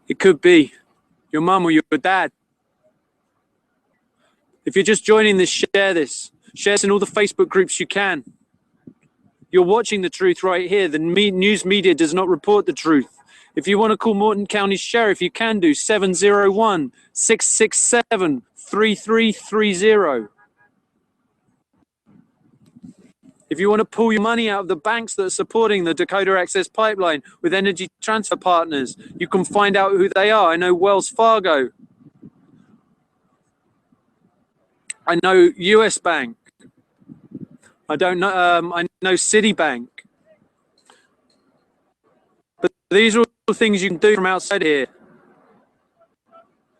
It could be your mum or your dad. If you're just joining this, share this. Share this in all the Facebook groups you can. You're watching the truth right here. The news media does not report the truth. If you want to call Morton County Sheriff, you can do 701-667-3330. If you want to pull your money out of the banks that are supporting the Dakota Access Pipeline with Energy Transfer Partners, you can find out who they are. I know Wells Fargo. I know US Bank. I don't know. I know Citibank. But these are all things you can do from outside here.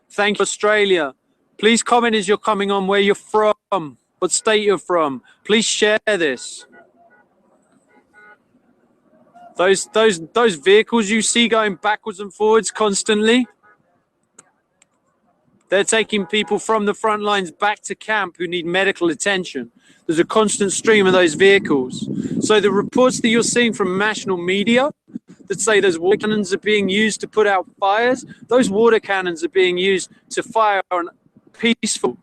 Thank you, Australia. Please comment as you're coming on where you're from, what state you're from. Please share this. Those vehicles you see going backwards and forwards constantly, they're taking people from the front lines back to camp who need medical attention. There's a constant stream of those vehicles. So the reports that you're seeing from national media that say those water cannons are being used to put out fires, those water cannons are being used to fire on peaceful,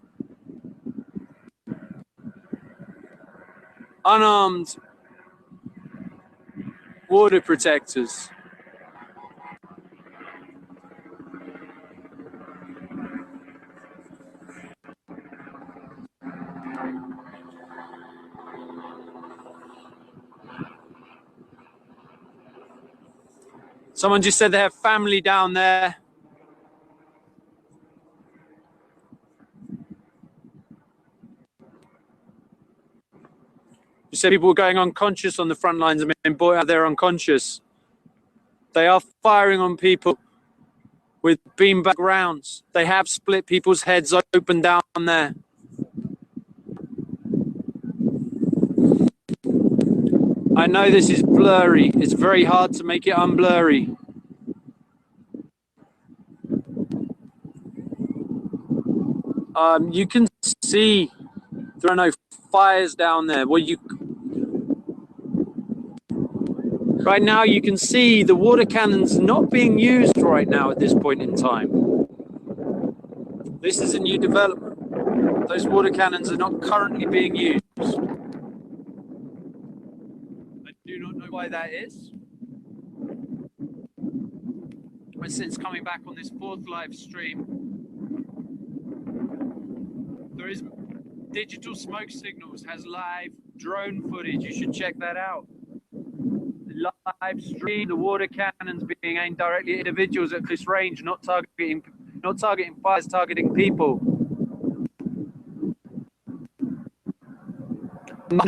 unarmed water protectors. Someone just said they have family down there. You said people were going unconscious on the front lines and being brought out there unconscious. They are firing on people with beanbag rounds. They have split people's heads open down there. I know this is blurry. It's very hard to make it unblurry. You can see there are no fires down there. Well, right now you can see the water cannons not being used right now at this point in time. This is a new development. Those water cannons are not currently being used. I do not know why that is. But since coming back on this fourth live stream, there is digital smoke signals, has live drone footage. You should check that out. Live stream, the water cannons being aimed directly at individuals at close range, not targeting fires, targeting people.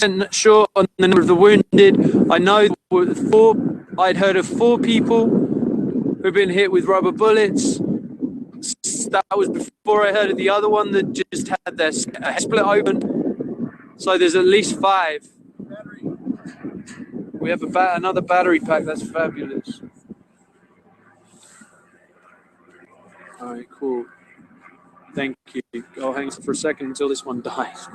I'm not sure on the number of the wounded. I know I'd heard of 4 people who've been hit with rubber bullets. That was before I heard of the other one that just had their head split open. So there's at least 5. We have another battery pack. That's fabulous. All right, cool. Thank you. I'll hang for a second until this one dies.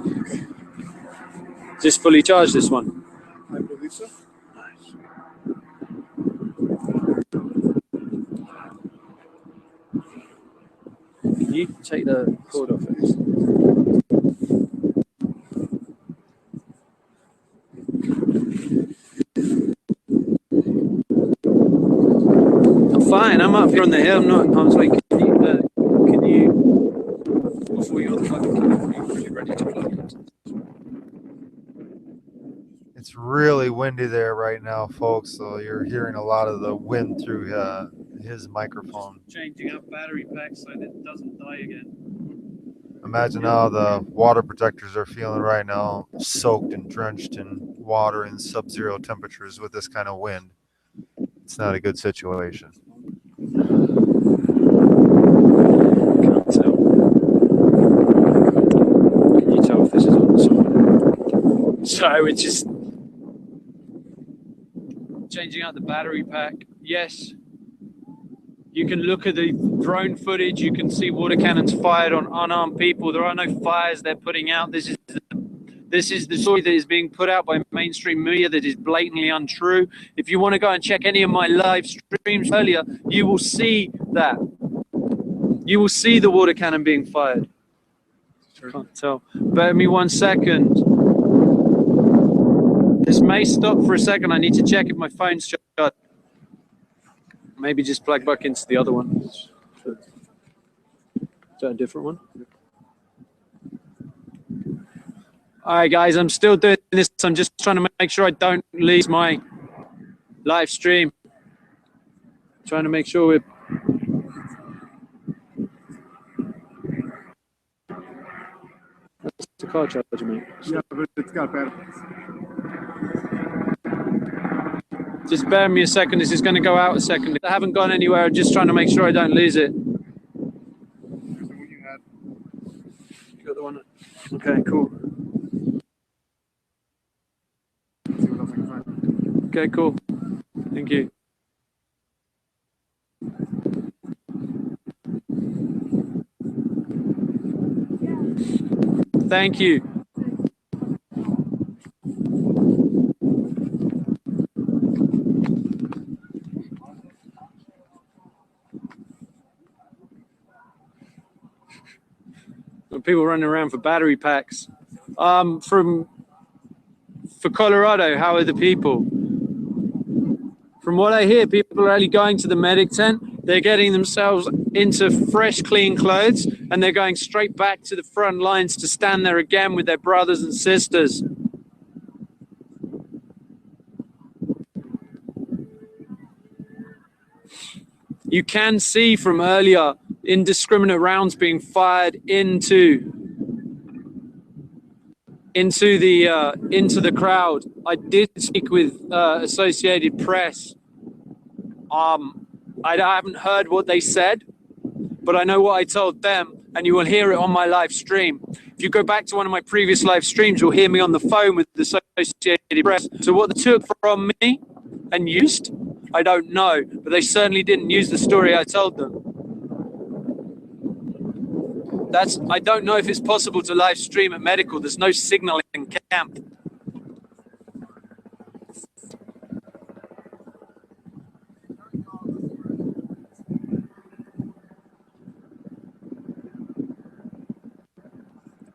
Is this fully charged, this one? I believe so. Nice. Can you take the cord off it? I'm fine. I'm up here on the hill. I'm like, can you before you're really ready to plug it? It's really windy there right now, folks. So you're hearing a lot of the wind through his microphone. Just changing up battery packs so that it doesn't die again. Imagine how the water protectors are feeling right now, soaked and drenched in water in sub-zero temperatures with this kind of wind. It's not a good situation. Can't tell. Can you tell if this is on? So we're just changing out the battery pack. Yes. You can look at the drone footage. You can see water cannons fired on unarmed people. There are no fires they're putting out. This is the story that is being put out by mainstream media that is blatantly untrue. If you want to go and check any of my live streams earlier, you will see that. You will see the water cannon being fired. Can't tell. Bear me 1 second. This may stop for a second. I need to check if my phone's shut. Maybe just plug back into the other one. Is that a different one? All right, guys, I'm still doing this. I'm just trying to make sure I don't lose my live stream. Trying to make sure we're... That's the car charger, mate. Yeah, but it's got batteries. Just bear me a second. This is going to go out a second. I haven't gone anywhere. I'm just trying to make sure I don't lose it. Here's the one you had. You got the one? Okay, cool. Let's see what else I can find. Okay, cool. Thank you. Thank you. People running around for battery packs. For Colorado, how are the people? From what I hear, people are only going to the medic tent. They're getting themselves into fresh, clean clothes, and they're going straight back to the front lines to stand there again with their brothers and sisters. You can see from earlier indiscriminate rounds being fired into the crowd. I did speak with Associated Press. I haven't heard what they said, but I know what I told them, and you will hear it on my live stream. If you go back to one of my previous live streams, you'll hear me on the phone with the Associated Press. So what they took from me and used, I don't know, but they certainly didn't use the story I told them. I don't know if it's possible to live stream at medical. There's no signal in camp.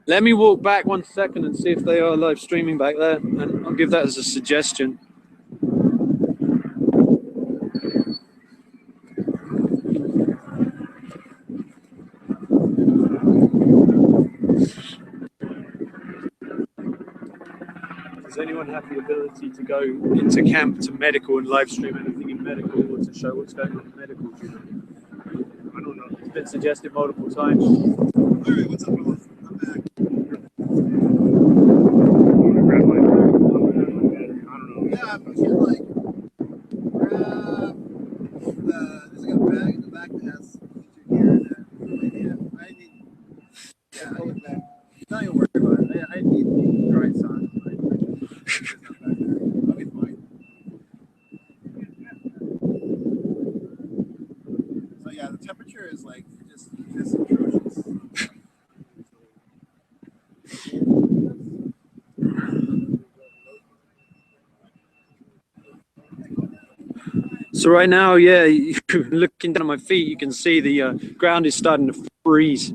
Let me walk back 1 second and see if they are live streaming back there, and I'll give that as a suggestion. Does anyone have the ability to go into camp to medical and live stream anything in medical, or to show what's going on in medical? Do you know? I don't know. It's been suggested multiple times. All right, what's up, brother? I'm back. Yeah, but you're like, there's like a bag in the back that has your gear in it. I need, yeah, don't even worry about it. I need dry sun. I'll be fine. So yeah, the temperature is like just atrocious. So right now, yeah, looking down at my feet, you can see the ground is starting to freeze.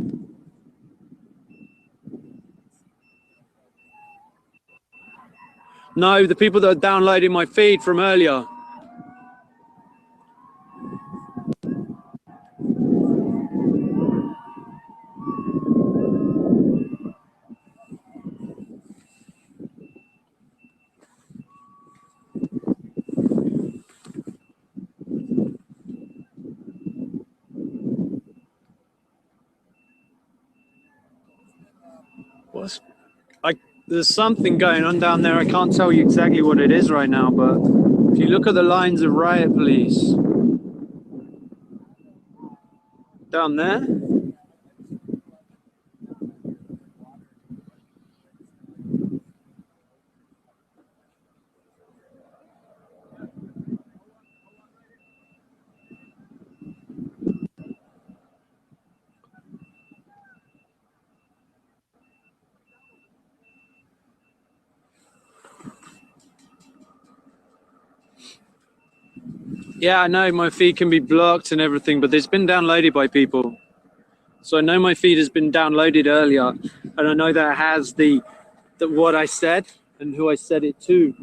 No, the people that are downloading my feed from earlier. There's something going on down there. I can't tell you exactly what it is right now, but if you look at the lines of riot police down there, yeah, I know my feed can be blocked and everything, but it's been downloaded by people. So I know my feed has been downloaded earlier, and I know that it has the what I said and who I said it to.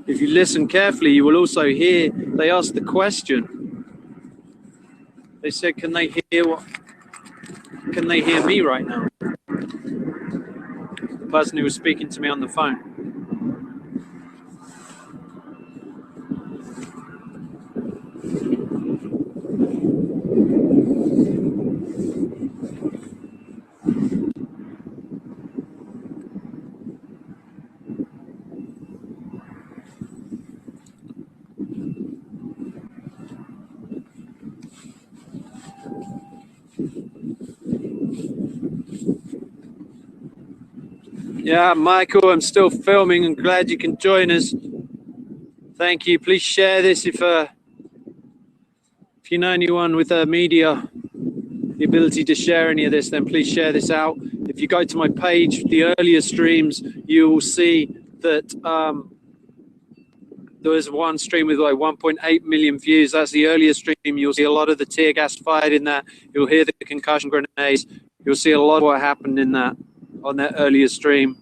If you listen carefully, you will also hear they asked the question. They said, "Can they hear what? Can they hear me right now?" The person who was speaking to me on the phone. Yeah, Michael, I'm still filming. I'm glad you can join us. Thank you. Please share this if you know anyone with media, the ability to share any of this, then please share this out. If you go to my page, the earlier streams, you will see that there was one stream with like 1.8 million views. That's the earlier stream. You'll see a lot of the tear gas fired in that. You'll hear the concussion grenades. You'll see a lot of what happened in that on that earlier stream.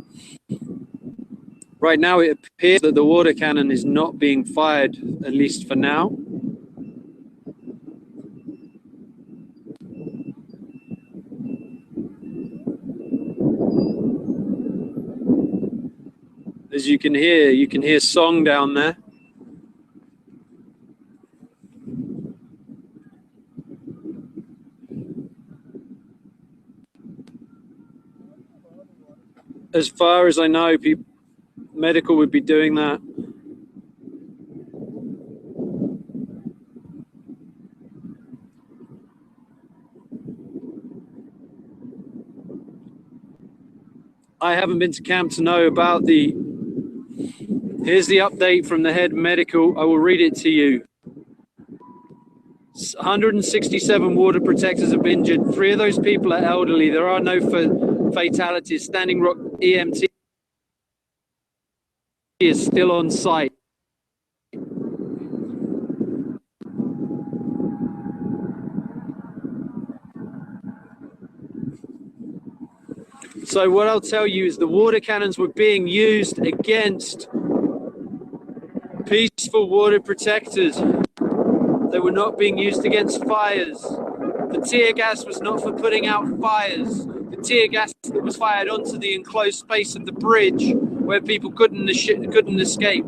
Right now, it appears that the water cannon is not being fired, at least for now. As you can hear song down there. As far as I know, medical would be doing that. I haven't been to camp to know about the... Here's the update from the head medical. I will read it to you. 167 water protectors have been injured. 3 of those people are elderly. There are no fatalities. Standing Rock EMT is still on site. So what I'll tell you is the water cannons were being used against peaceful water protectors. They were not being used against fires. The tear gas was not for putting out fires. The tear gas that was fired onto the enclosed space of the bridge where people couldn't escape.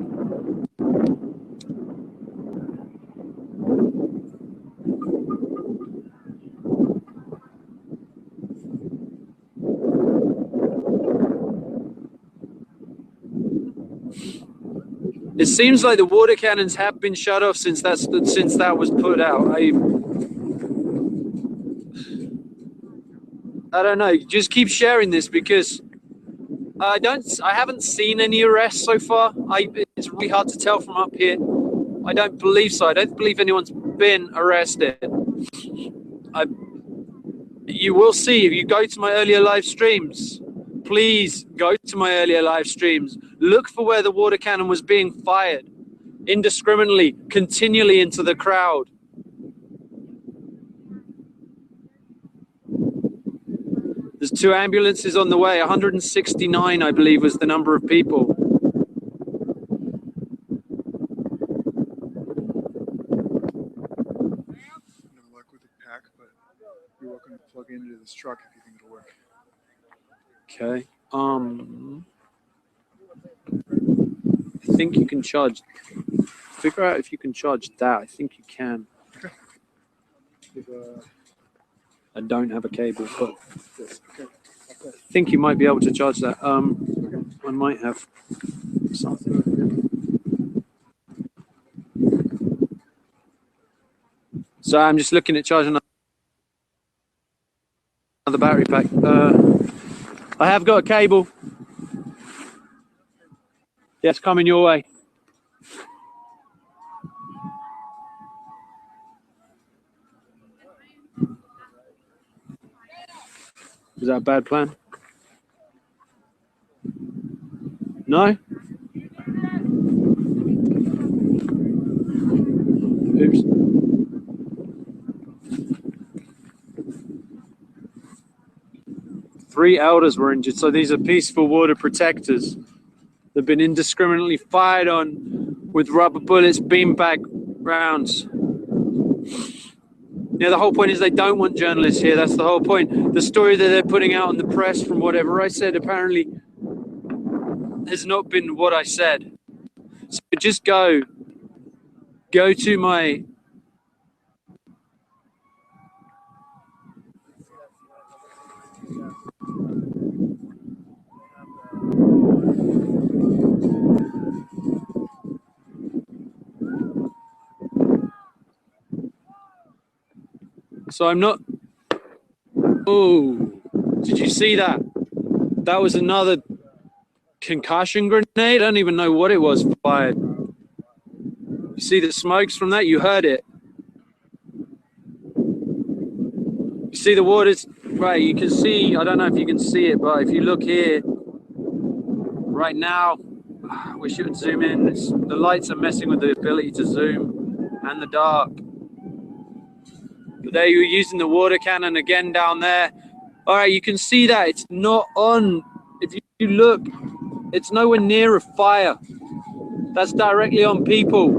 It seems like the water cannons have been shut off since that was put out. I don't know. Just keep sharing this because I haven't seen any arrests so far. It's really hard to tell from up here. I don't believe so. I don't believe anyone's been arrested. You will see if you go to my earlier live streams. Please go to my earlier live streams. Look for where the water cannon was being fired indiscriminately, continually into the crowd. There's 2 ambulances on the way. 169, I believe, was the number of people. No luck with the pack, but you're welcome to plug into this truck if you think it'll work. Okay. I think you can charge. Figure out if you can charge that. I think you can. Okay. I don't have a cable, but Okay. I think you might be able to charge that. I might have something. So I'm just looking at charging another battery pack. I have got a cable. Yeah, it's coming your way. Is that a bad plan? No? Oops. 3 elders were injured. So these are peaceful water protectors. They've been indiscriminately fired on with rubber bullets, beanbag rounds. Yeah, the whole point is they don't want journalists here. That's the whole point. The story that they're putting out in the press, from whatever I said, apparently has not been what I said. So just go to my. So I'm not. Oh, did you see that? That was another concussion grenade. I don't even know what it was fired. You see the smokes from that? You heard it. You see the waters, right? You can see, I don't know if you can see it, but if you look here, right now, we should zoom in. The lights are messing with the ability to zoom and the dark. But there you're using the water cannon again down there. All right, you can see that it's not on. If you look, it's nowhere near a fire. That's directly on people.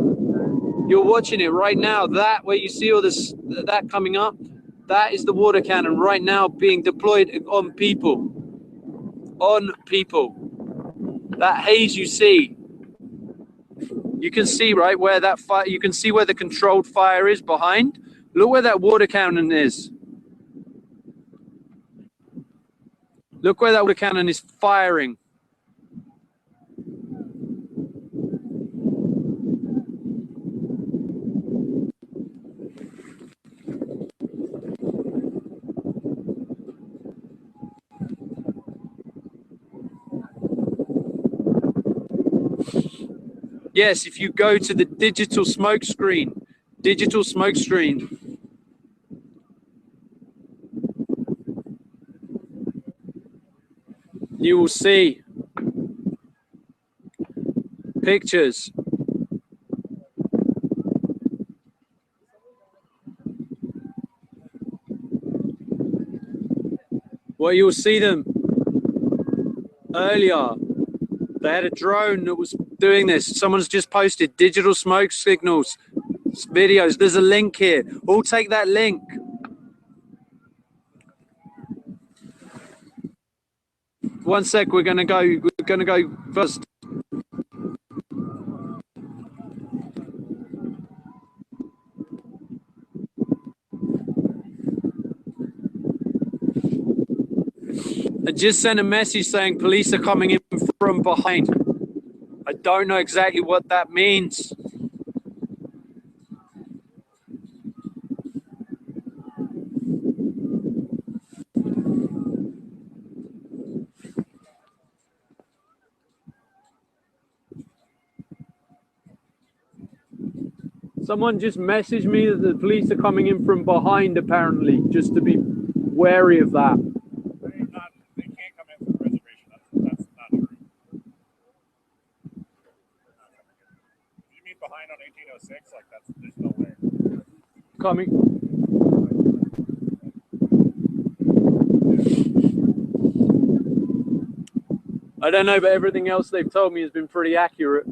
You're watching it right now. That where you see all this, that coming up, that is the water cannon right now being deployed on people. On people. That haze you see. You can see right where that fire. You can see where the controlled fire is behind. Look where that water cannon is. Look where that water cannon is firing. Yes, if you go to the digital smoke screen, you will see pictures. Well, you'll see them earlier. They had a drone that was doing this. Someone's just posted digital smoke signals videos. There's a link here. All take that link. One sec, we're gonna go first. I just sent a message saying police are coming in from behind. I don't know exactly what that means. Someone just messaged me that the police are coming in from behind, apparently, just to be wary of that. They can't come in from the reservation. That's not true. You mean behind on 1806? Like there's no way. Coming. I don't know, but everything else they've told me has been pretty accurate.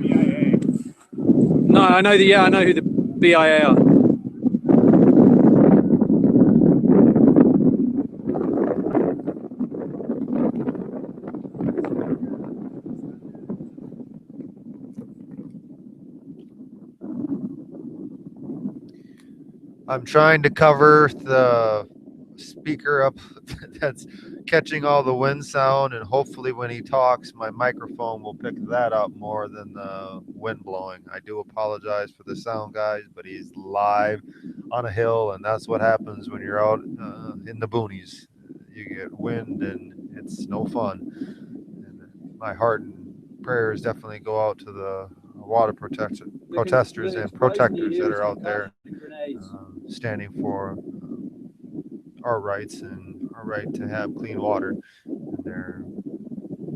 BIA. No, I know who the BIA are. I'm trying to cover the speaker up that's catching all the wind sound, and hopefully when he talks my microphone will pick that up more than the wind blowing. I do apologize for the sound, guys, but he's live on a hill, and that's what happens when you're out in the boonies. You get wind and it's no fun. And my heart and prayers definitely go out to the water protesters and protectors that are out there standing for our rights and our right to have clean water. And they're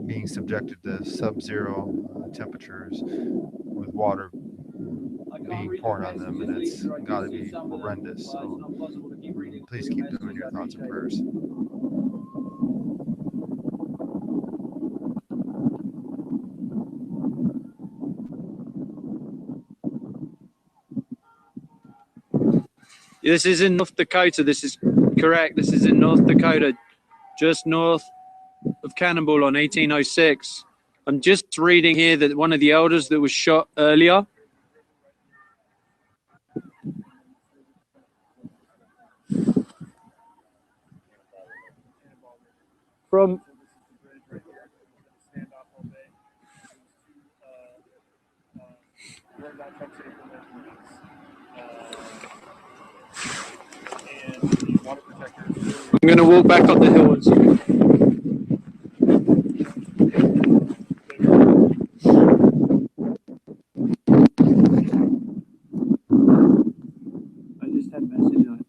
being subjected to sub-zero temperatures with water being poured on them, and it's got to be horrendous. So please keep them in your thoughts and prayers. This is in North Dakota. This is correct. This is in North Dakota, just north of Cannonball on 1806. I'm just reading here that one of the elders that was shot earlier from I'm going to walk back up the hill and see. I just had a message on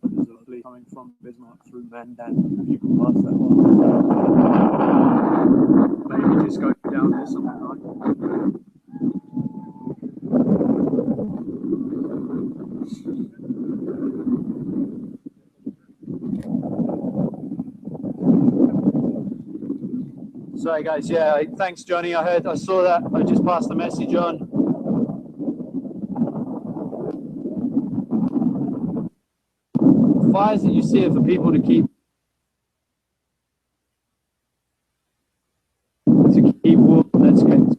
there's a police coming from Bismarck through Mandan. If you can pass that one. Maybe just go down there something like. Sorry guys, yeah, thanks Johnny. I saw that. I just passed the message on. Fires that you see are for people to keep warm. That's good.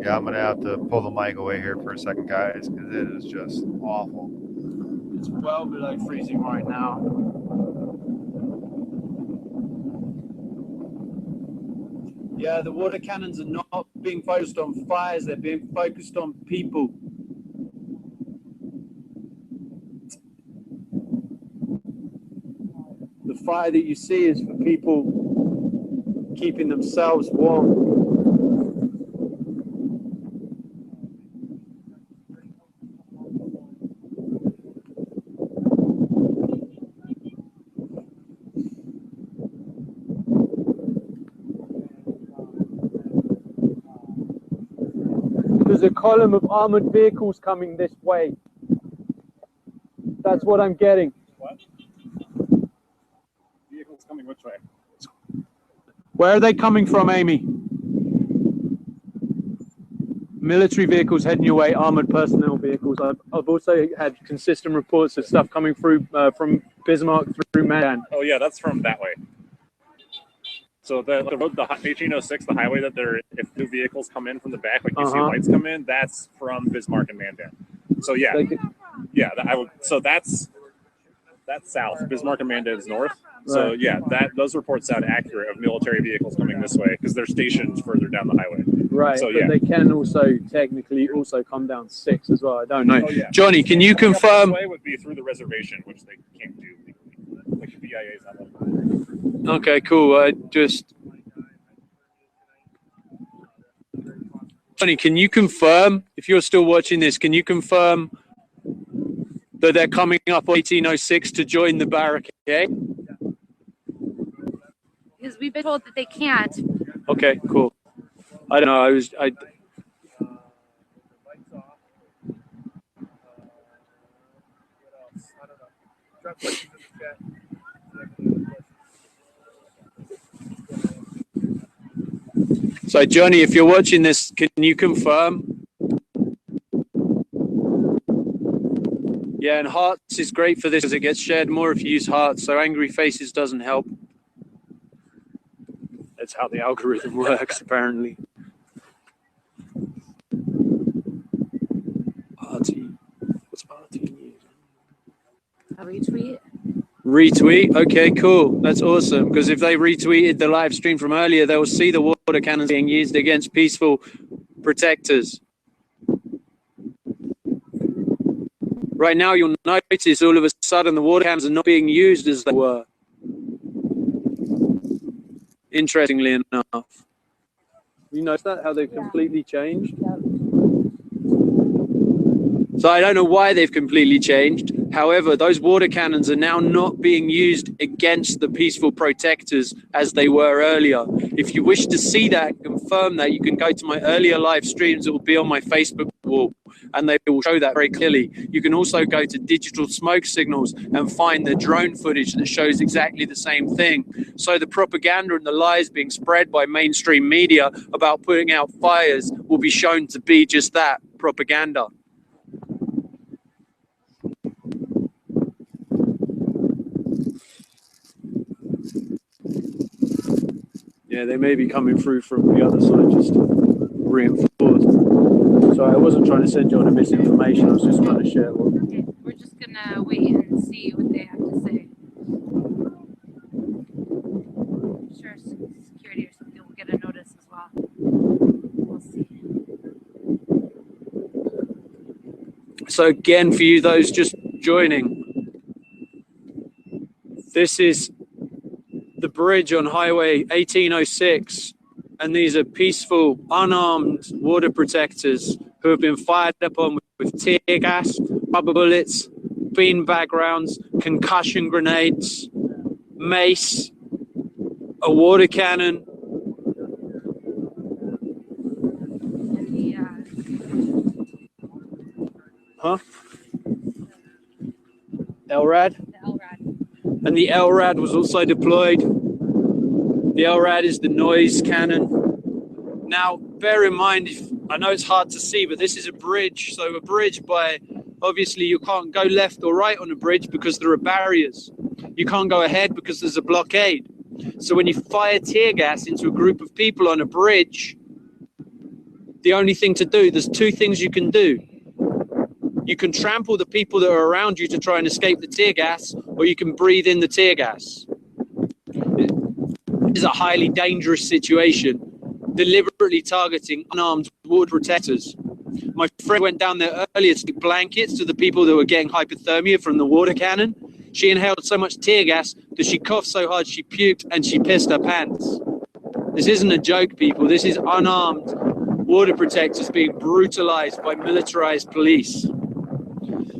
Yeah, I'm gonna have to pull the mic away here for a second, guys, because it is just awful. It's well below freezing right now. Yeah, the water cannons are not being focused on fires, they're being focused on people. The fire that you see is for people keeping themselves warm. There's a column of armored vehicles coming this way. That's what I'm getting. What? Vehicles coming which way? Where are they coming from, Amy? Military vehicles heading your way, armored personnel vehicles. I've also had consistent reports of stuff coming through from Bismarck through Mandan. Oh yeah, that's from that way. So the road, the 1806, the highway that if new vehicles come in from the back, like you see lights come in, that's from Bismarck and Mandan. So yeah, yeah, so that's south. Bismarck and Mandan is north. So yeah, those reports sound accurate of military vehicles coming this way because they're stationed further down the highway. Right, so but yeah, they can also technically come down 6 as well. I don't know. Oh, yeah. Johnny, can you confirm? This way would be through the reservation, which they can't do legally. Like the BIA's not letting them. Okay, cool. Johnny, can you confirm, if you're still watching this, can you confirm that they're coming up on 1806 to join the barricade? Because we've been told that they can't. Okay, cool. I don't know. So, Johnny, if you're watching this, can you confirm? Yeah, and hearts is great for this because it gets shared more if you use hearts. So angry faces doesn't help. That's how the algorithm works, apparently. RT. What's RT? A retweet? Retweet. Okay, cool. That's awesome. Because if they retweeted the live stream from earlier, they'll see the water cannons being used against peaceful protectors. Right now, you'll notice all of a sudden the water cannons are not being used as they were. Interestingly enough. You notice that, how they've completely changed? So I don't know why they've completely changed. However, those water cannons are now not being used against the peaceful protectors as they were earlier. If you wish to see that, confirm that, you can go to my earlier live streams. It will be on my Facebook wall, and they will show that very clearly. You can also go to digital smoke signals and find the drone footage that shows exactly the same thing. So the propaganda and the lies being spread by mainstream media about putting out fires will be shown to be just that, propaganda. Yeah, they may be coming through from the other side just to reinforce. So I wasn't trying to send you on a misinformation. I was just trying to share what. Okay, we're just gonna wait and see what they have to say. I'm sure security or something will get a notice as well. We'll see. So again, for you, those just joining, this is the bridge on Highway 1806, and these are peaceful, unarmed water protectors who have been fired upon with tear gas, rubber bullets, beanbag rounds, concussion grenades, mace, a water cannon. And the LRAD? the LRAD. And the LRAD was also deployed. The LRAD is the noise cannon. Now, bear in mind, I know it's hard to see, but this is a bridge. So a bridge obviously you can't go left or right on a bridge because there are barriers. You can't go ahead because there's a blockade. So when you fire tear gas into a group of people on a bridge, the only thing to do, there's two things you can do. You can trample the people that are around you to try and escape the tear gas, or you can breathe in the tear gas. It is a highly dangerous situation, deliberately targeting unarmed water protectors. My friend went down there earlier to get blankets to the people that were getting hypothermia from the water cannon. She inhaled so much tear gas that she coughed so hard she puked and she pissed her pants. This isn't a joke, people. This is unarmed water protectors being brutalized by militarized police.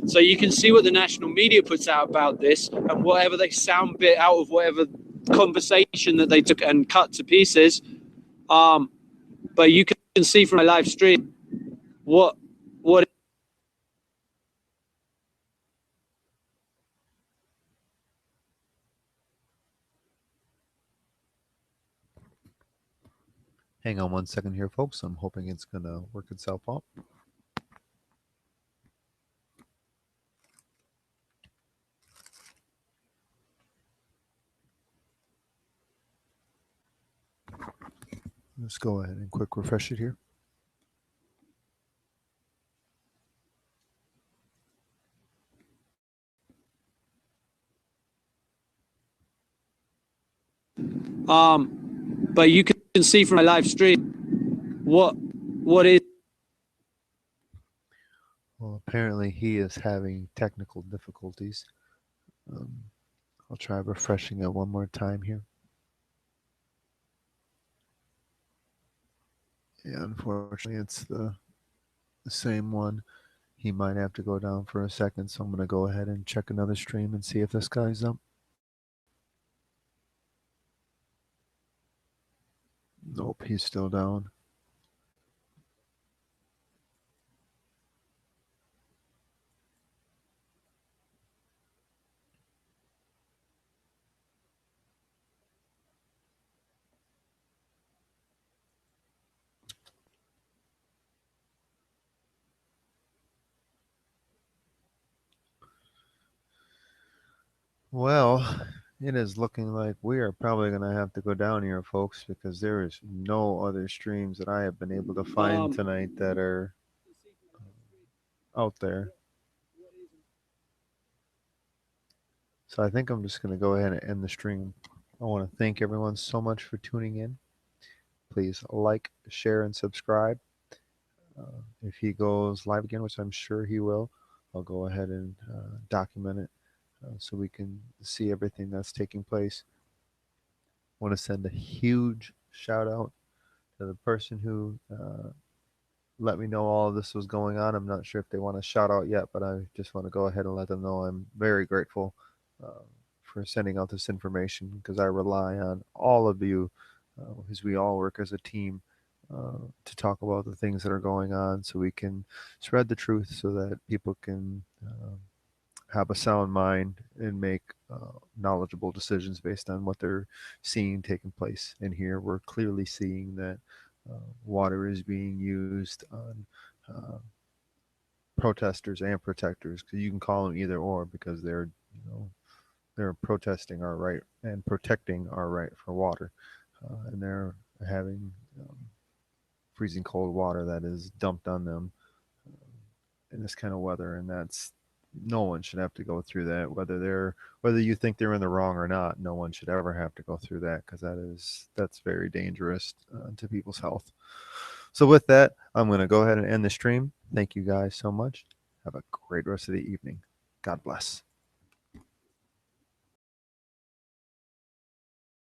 So you can see what the national media puts out about this, and whatever they sound bit out of whatever conversation that they took and cut to pieces. But you can see from my live stream what Hang on one second here, folks. I'm hoping it's going to work itself out. Let's go ahead and quick refresh it here. but you can see from my live stream what is. Well, apparently he is having technical difficulties. I'll try refreshing it one more time here. Yeah, unfortunately, it's the same one. He might have to go down for a second, so I'm going to go ahead and check another stream and see if this guy's up. Nope, he's still down. Well, it is looking like we are probably going to have to go down here, folks, because there is no other streams that I have been able to find tonight that are out there. So I think I'm just going to go ahead and end the stream. I want to thank everyone so much for tuning in. Please like, share, and subscribe. If he goes live again, which I'm sure he will, I'll go ahead and document it so we can see everything that's taking place. I want to send a huge shout out to the person who let me know all of this was going on. I'm not sure if they want to shout out yet, but I just want to go ahead and let them know I'm very grateful for sending out this information, because I rely on all of you, as we all work as a team to talk about the things that are going on, so we can spread the truth, so that people can have a sound mind and make knowledgeable decisions based on what they're seeing taking place. And here we're clearly seeing that water is being used on uh, protesters and protectors, because you can call them either or, because they're protesting our right and protecting our right for water, and they're having freezing cold water that is dumped on them in this kind of weather. And that's, no one should have to go through that, whether you think they're in the wrong or not. No one should ever have to go through that, because that's very dangerous to people's health. So with that, I'm going to go ahead and end the stream. Thank you guys so much. Have a great rest of the evening. God bless.